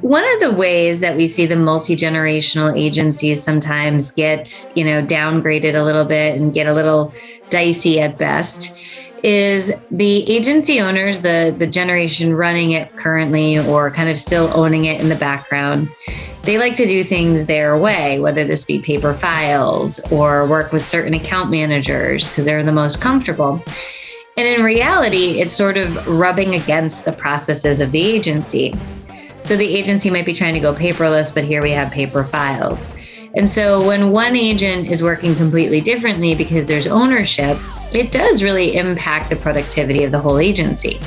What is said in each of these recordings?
One of the ways that we see the multi-generational agencies sometimes get, downgraded a little bit and get a little dicey at best is the agency owners, the generation running it currently or kind of still owning it in the background. They like to do things their way, whether this be paper files or work with certain account managers because they're the most comfortable. And in reality, it's sort of rubbing against the processes of the agency. So the agency might be trying to go paperless, but here we have paper files. And so when one agent is working completely differently because there's ownership, it does really impact the productivity of the whole agency.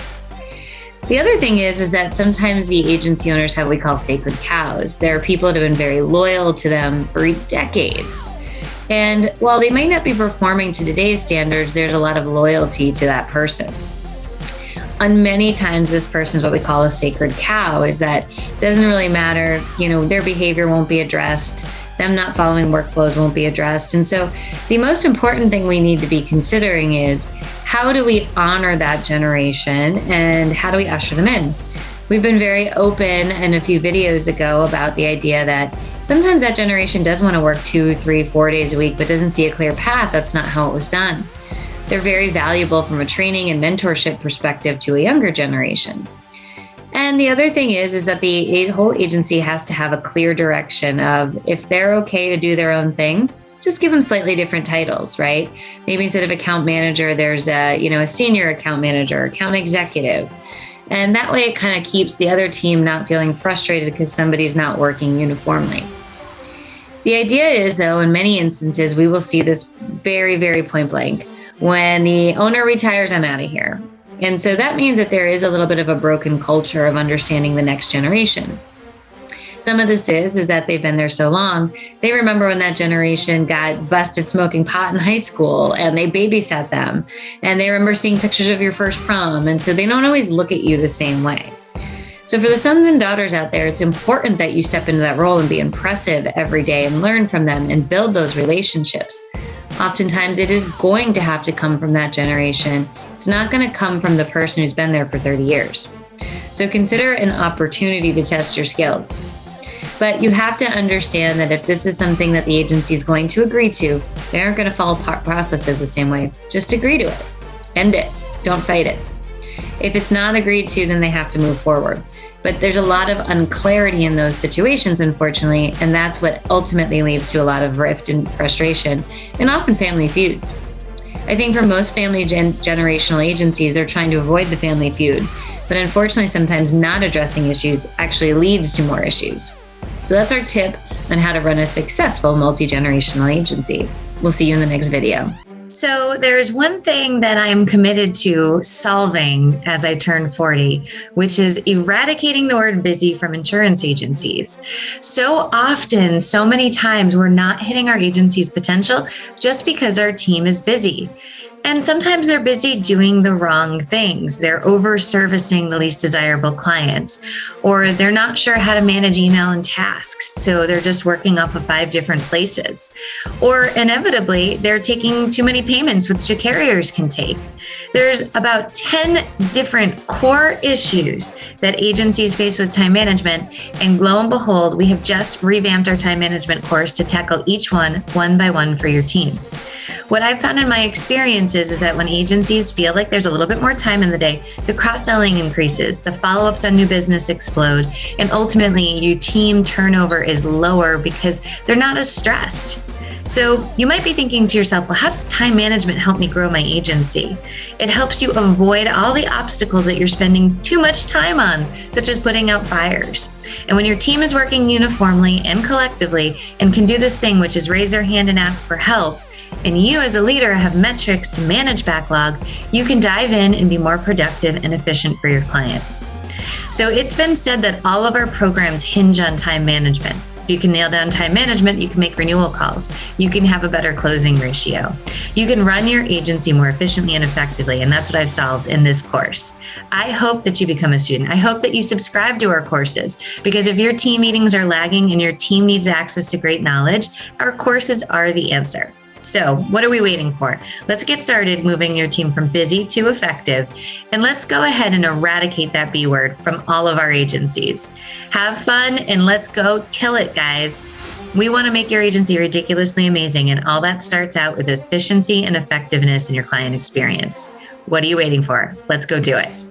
The other thing is that sometimes the agency owners have what we call sacred cows. There are people that have been very loyal to them for decades. And while they might not be performing to today's standards, there's a lot of loyalty to that person. On many times, this person is what we call a sacred cow, is that it doesn't really matter, their behavior won't be addressed, them not following workflows won't be addressed. And so the most important thing we need to be considering is how do we honor that generation and how do we usher them in? We've been very open in a few videos ago about the idea that sometimes that generation does want to work 2, 3, 4 days a week, but doesn't see a clear path. That's not how it was done. They're very valuable from a training and mentorship perspective to a younger generation. And the other thing is that the whole agency has to have a clear direction of if they're okay to do their own thing, just give them slightly different titles, right? Maybe instead of account manager, there's a senior account manager, account executive. And that way it kind of keeps the other team not feeling frustrated because somebody's not working uniformly. The idea is, though, in many instances, we will see this very, very point blank. When the owner retires, I'm out of here. And so that means that there is a little bit of a broken culture of understanding the next generation. Some of this is that they've been there so long. They remember when that generation got busted smoking pot in high school and they babysat them. And they remember seeing pictures of your first prom. And so they don't always look at you the same way. So for the sons and daughters out there, it's important that you step into that role and be impressive every day and learn from them and build those relationships. Oftentimes, it is going to have to come from that generation. It's not going to come from the person who's been there for 30 years. So consider an opportunity to test your skills. But you have to understand that if this is something that the agency is going to agree to, they aren't going to follow processes the same way. Just agree to it. End it. Don't fight it. If it's not agreed to, then they have to move forward. But there's a lot of unclarity in those situations, unfortunately, and that's what ultimately leads to a lot of rift and frustration, and often family feuds. I think for most family generational agencies, they're trying to avoid the family feud, but unfortunately, sometimes not addressing issues actually leads to more issues. So that's our tip on how to run a successful multi-generational agency. We'll see you in the next video. So there's one thing that I am committed to solving as I turn 40, which is eradicating the word busy from insurance agencies. So often, so many times, we're not hitting our agency's potential just because our team is busy. And sometimes they're busy doing the wrong things. They're over-servicing the least desirable clients, or they're not sure how to manage email and tasks, so they're just working off of 5 different places. Or inevitably, they're taking too many payments, which the carriers can take. There's about 10 different core issues that agencies face with time management, and lo and behold, we have just revamped our time management course to tackle each one by one for your team. What I've found in my experiences is that when agencies feel like there's a little bit more time in the day, the cross-selling increases, the follow-ups on new business explode, and ultimately your team turnover is lower because they're not as stressed. So you might be thinking to yourself, well, how does time management help me grow my agency? It helps you avoid all the obstacles that you're spending too much time on, such as putting out fires. And when your team is working uniformly and collectively and can do this thing, which is raise their hand and ask for help, and you as a leader have metrics to manage backlog, you can dive in and be more productive and efficient for your clients. So it's been said that all of our programs hinge on time management. If you can nail down time management, you can make renewal calls. You can have a better closing ratio. You can run your agency more efficiently and effectively, and that's what I've solved in this course. I hope that you become a student. I hope that you subscribe to our courses, because if your team meetings are lagging and your team needs access to great knowledge, our courses are the answer. So what are we waiting for? Let's get started moving your team from busy to effective. And let's go ahead and eradicate that B word from all of our agencies. Have fun and let's go kill it, guys. We want to make your agency ridiculously amazing. And all that starts out with efficiency and effectiveness in your client experience. What are you waiting for? Let's go do it.